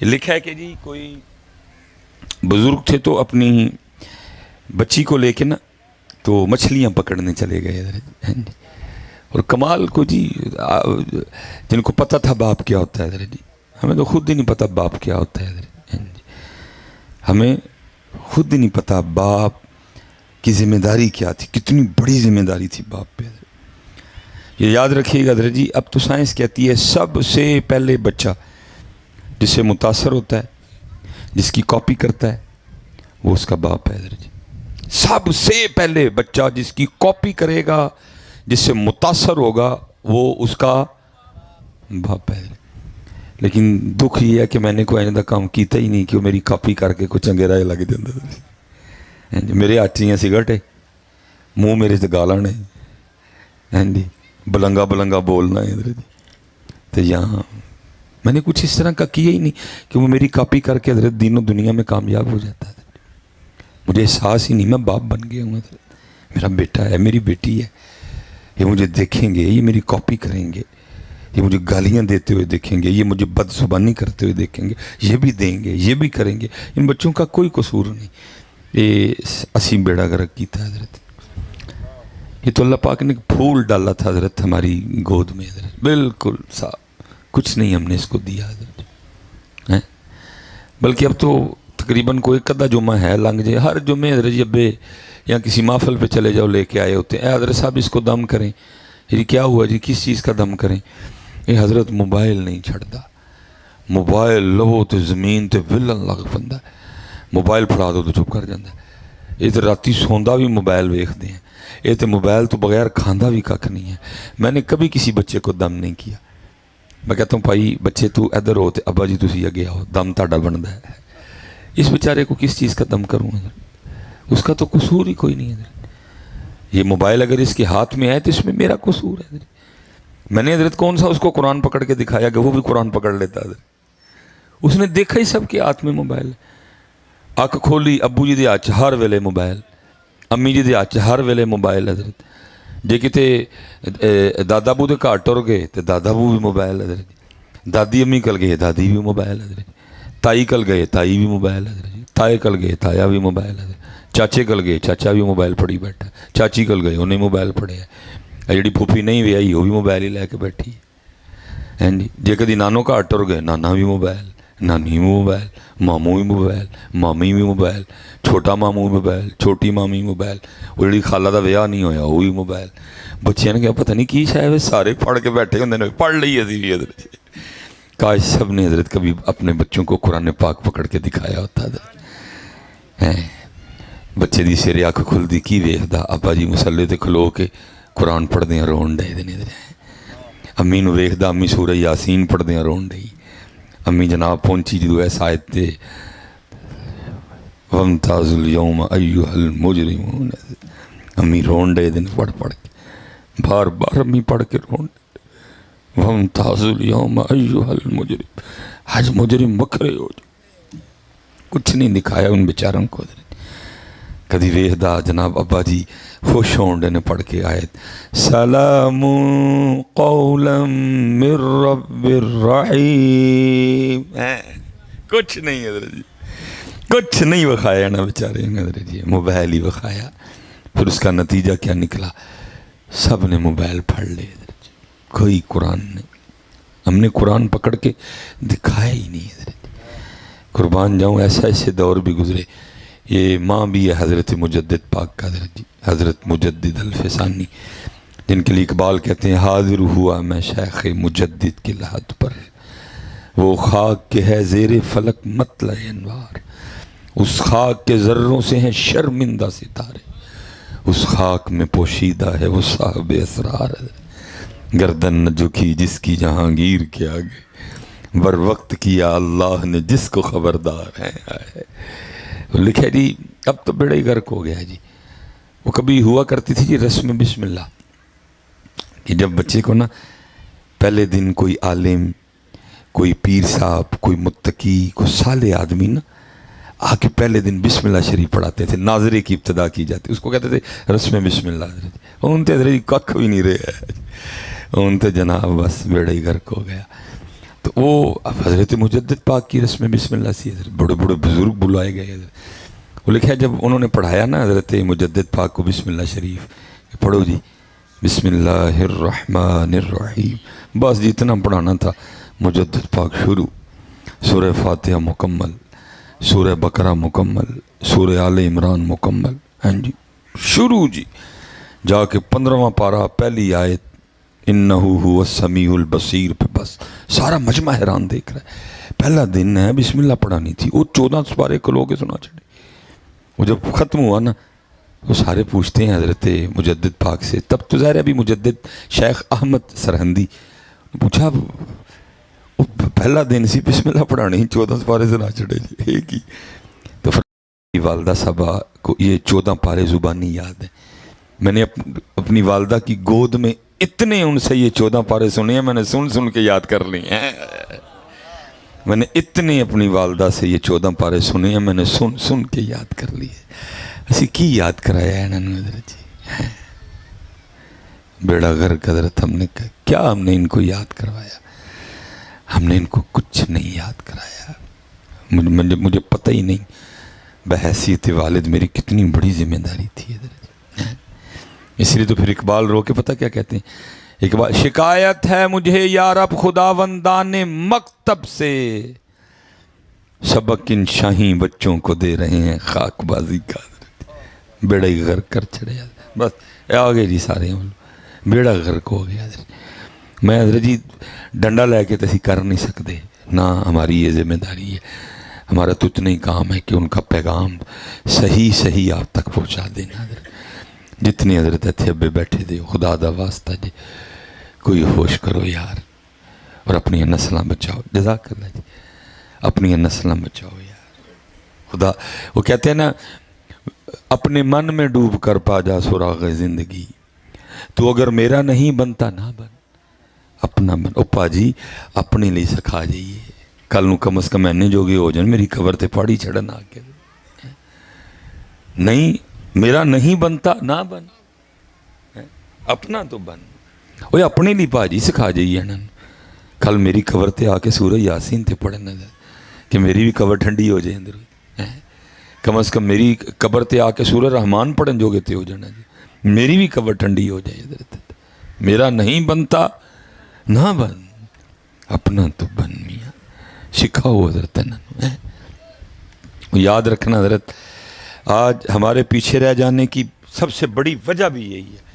لکھا ہے کہ جی کوئی بزرگ تھے تو اپنی بچی کو لے کے نا تو مچھلیاں پکڑنے چلے گئے ادھر جی، اور کمال کو جی جن کو پتہ تھا باپ کیا ہوتا ہے ادھر جی، ہمیں تو خود ہی نہیں پتہ باپ کیا ہوتا ہے ادھر جی، ہمیں خود ہی نہیں پتہ باپ کی ذمہ داری کیا تھی، کتنی بڑی ذمہ داری تھی باپ پہ. یہ یاد رکھیے گا ادھر جی. اب تو سائنس کہتی ہے سب سے پہلے بچہ جس سے متاثر ہوتا ہے، جس کی کاپی کرتا ہے، وہ اس کا باپ ہے ادھر جی. سب سے پہلے بچہ جس کی کاپی کرے گا، جس سے متاثر ہوگا، وہ اس کا باپ ہے. لیکن دکھ یہ ہے کہ میں نے کوئی ایسا کام کیتا ہی نہیں کہ وہ میری کاپی کر کے کچھ انگیرا لگ جاتا. میرے ہاتھ چ سگرٹ ہے، منہ میرے سے گالاں نے، ہاں جی، بلنگا بلنگا بولنا ہے ادھر جی. تو یہاں میں نے کچھ اس طرح کا کیا ہی نہیں کہ وہ میری کاپی کر کے حضرت دینوں دنیا میں کامیاب ہو جاتا ہے. مجھے احساس ہی نہیں، میں باپ بن گیا ہوں حضرت. میرا بیٹا ہے، میری بیٹی ہے، یہ مجھے دیکھیں گے، یہ میری کاپی کریں گے، یہ مجھے گالیاں دیتے ہوئے دیکھیں گے، یہ مجھے بد زبانی کرتے ہوئے دیکھیں گے، یہ بھی دیں گے، یہ بھی کریں گے. ان بچوں کا کوئی قصور نہیں. یہ اسی بیڑا گرک کی تھا حضرت. یہ تو اللہ پاک نے پھول ڈالا تھا حضرت ہماری گود میں حضرت، بالکل صاف، کچھ نہیں ہم نے اس کو دیا حضرت. بلکہ اب تو تقریباً کوئی قدہ جمعہ ہے لنگ جائے، ہر جمعے حضرت ابے یا کسی محفل پہ چلے جاؤ لے کے آئے ہوتے ہیں، اے حضرت صاحب اس کو دم کریں. یہ کیا ہوا جی، کس چیز کا دم کریں؟ یہ حضرت موبائل نہیں چھڑتا. موبائل لو تو زمین تے ولن لگ پندا ہے، موبائل پھڑا دو تو چپ کر جاتا ہے. یہ تو راتی سوندا بھی موبائل ویکھتے ہیں. یہ تو موبائل تو بغیر کھاندا بھی کھ نہیں ہے. میں نے کبھی کسی بچے کو دم نہیں کیا. میں کہتا ہوں بھائی بچے تو ادھر ہو تو ابا جی تسی اگے آؤ، دم تہاڈا بندا ہے. اس بیچارے کو کس چیز کا دم کروں حضرت؟ اس کا تو قصور ہی کوئی نہیں ہے حضرت. یہ موبائل اگر اس کے ہاتھ میں ہے تو اس میں میرا قصور ہے حضرت. میں نے حضرت کون سا اس کو قرآن پکڑ کے دکھایا کہ وہ بھی قرآن پکڑ لیتا حضرت. اس نے دیکھا ہی سب کے ہاتھ میں موبائل. اکھ کھولی ابو جی دے ہاتھ ہر ویلے موبائل، امی جی دے ہاتھ ہر ویلے موبائل حضرت. جے کتے دادا ابو دے گھر ٹر گئے تو دادا ابو بھی موبائل حضرت. دادی امی کل گئے دادی بھی موبائل حضرت. تائی کل گئے تائی بھی موبائل حضرت. تائے کل گئے تایا بھی موبائل حضرت. چاچے کل گئے چاچا بھی موبائل پڑھی بیٹھا. چاچی کل گئے انہیں موبائل پڑھے ہے. جڑی پھوپھی نہیں ویائی وہ بھی موبائل ہی لے کے بیٹھی ہے جی. جے کدی نانو گھر ٹر گئے نانا بھی موبائل، نانی بھی موبائل، ماموں بھی موبائل، مامی بھی موبائل، چھوٹا ماموں بھی موبائل، چھوٹی مامی بھی موبائل، وہ جڑی خالہ دا ویاہ نہیں ہویا وہ بھی موبائل. بچیاں نے کہا پتہ نہیں کی شاید سارے پڑھ کے بیٹھے ہوندے نے، پڑھ لئی اسی بھی حضرت. کاش سب نے حضرت کبھی اپنے بچوں کو قرآن پاک پکڑ کے دکھایا ہوتا حضرت. بچے دی سیرے اکھ کھلدی کی ویکھدا، ابا جی مسلے تے کھلو کے قرآن پڑھدے ہیں رون ڈے دے نے. امی نو ویکھدا امی سورہ یاسین پڑھدے ہیں رون ڈئی. امی جناب پہنچی جدو ایس آیت تے وَامْتَازُوا الْيَوْمَ أَيُّهَا الْمُجْرِمُونَ، امی رون ڈے دن پڑھ کے بار بار امی پڑھ کے رون ڈے. وَامْتَازُوا الْيَوْمَ أَيُّهَا الْمُجْرِمُونَ. آج مجرم بکھرے ہو جو. کچھ نہیں دکھایا ان بیچاروں کو. کدی ویکھدا جناب ابا جی خوش ہونڈے نے پڑھ کے آیت سلام قولا من رب الرحیم. کچھ نہیں حضرت جی، کچھ نہیں بخایا نا بیچارے حضرت جی. موبائل ہی بخایا. پھر اس کا نتیجہ کیا نکلا؟ سب نے موبائل پڑھ لے حضرت جی. کوئی قرآن نہیں. ہم نے قرآن پکڑ کے دکھایا ہی نہیں حضرت. قربان جاؤں ایسا ایسے دور بھی گزرے. یہ ماں بھی ہے حضرت مجدد پاک کا حضرت جی، حضرت مجدد الفسانی، جن کے لیے اقبال کہتے ہیں حاضر ہوا میں شیخ مجدد کے لحد پر. وہ خاک کے ہے زیر فلک مطلع انوار، اس خاک کے ذروں سے ہیں شرمندہ ستارے، اس خاک میں پوشیدہ ہے وہ صاحب اسرار. گردن نہ جھکی جس کی جہانگیر کے آگے، بر وقت کیا اللہ نے جس کو خبردار ہے. لکھے جی اب تو بیڑا ہی غرق ہو گیا جی. وہ کبھی ہوا کرتی تھی جی رسم بسم اللہ، کہ جب بچے کو نا پہلے دن کوئی عالم، کوئی پیر صاحب، کوئی متقی، کوئی صالح آدمی نا آ کے پہلے دن بسم اللہ شریف پڑھاتے تھے، ناظرے کی ابتدا کی جاتی، اس کو کہتے تھے رسم بسم اللہ. ان تے حضرت ککھ بھی نہیں رہے، ان تے جناب بس بیڑا ہی غرق ہو گیا. تو تو وہ حضرت مجدد پاک کی رسم بسم اللہ سی بڑے بڑے بزرگ بلائے گئے. وہ لکھا جب انہوں نے پڑھایا نا حضرت مجدد پاک کو بسم اللہ شریف کہ پڑھو جی بسم اللہ الرحمن الرحیم، بس جتنا پڑھانا تھا مجدد پاک شروع، سورہ فاتحہ مکمل، سورہ بقرہ مکمل، سورہ آل عمران مکمل. ہاں جی شروع جی جا کے 15واں پارہ پہلی آیت انہ هو السمیع البصیر پہ بس سارا مجمع حیران دیکھ رہا ہے. پہلا دن ہے بسم اللہ پڑھانی تھی، وہ 14 پارے کو لوگ سنا چھڑے. وہ جب ختم ہوا نا وہ سارے پوچھتے ہیں حضرت مجدد پاک سے، تب تو ظاہر ہے ابھی مجدد شیخ احمد سرہندی، پوچھا وہ پہلا دن سی بسم اللہ پڑھانی 14 پارے سنا چھڑے جی ایک ہی. تو والدہ صاحبہ کو یہ 14 پارے زبانی یاد ہیں. میں نے اپنی والدہ کی گود میں اتنے ان سے یہ 14 پارے سنے ہیں، میں نے سن کے یاد کر لی ہیں. میں نے اتنے اپنی والدہ سے یہ 14 پارے سنے ہیں، میں نے سن کے یاد کر لی ہے. اسی کی یاد کرایا ہے انہوں نے حضرت جی. بیڑا غرق حضرت ہم نے کیا ہم نے ان کو یاد کروایا؟ ہم نے ان کو کچھ نہیں یاد کرایا. مجھے پتہ ہی نہیں بحیثیت والد میری کتنی بڑی ذمہ داری تھی حضرت. اس لیے تو پھر اقبال رو کے پتہ کیا کہتے ہیں؟ اقبال شکایت ہے مجھے یا رب خداوندان مکتب سے، سبق ان شاہی بچوں کو دے رہے ہیں خاک بازی کا. بیڑا غرق کر چھڑے بس آگے جی سارے بیڑا غرق ہو گیا. میں حضرت جی ڈنڈا لے کے تسی کر نہیں سکتے نہ، ہماری یہ ذمہ داری ہے. ہمارا تو اتنا ہی کام ہے کہ ان کا پیغام صحیح آپ تک پہنچا دینا. حضرت جتنے حضرت اتھے ابے بیٹھے دے خدا دا واسطہ جی کوئی ہوش کرو یار اور اپنی نسلیں بچاؤ. جزاک اللہ جی، اپنی نسلیں بچاؤ یار. خدا وہ کہتے ہیں نا اپنے من میں ڈوب کر پا جا سراغ زندگی، تو اگر میرا نہیں بنتا نہ بن اپنا بن. او پا جی اپنے لیے سکھا جائیے، کل نو کم از کم اینے جوگے ہو جان میری قبر تے پاڑی چڑھن آ کے. نہیں میرا نہیں بنتا نہ بن، اپنا تو بن. وہ اپنے لیے پا جی سکھا جائیے انہوں کل میری قبر تے آ کے سورہ یاسین تے پڑھنا کہ میری بھی قبر ٹھنڈی ہو جائے اندر. کم از کم میری قبر تے آ کے سورہ رحمان پڑھن جوگے تے ہو جانا جی، میری بھی قبر ٹھنڈی ہو جائے حضرت. میرا نہیں بنتا نہ بن، اپنا تو بن میاں. سکھاؤ حضرت یاد رکھنا حضرت. آج ہمارے پیچھے رہ جانے کی سب سے بڑی وجہ بھی یہی ہے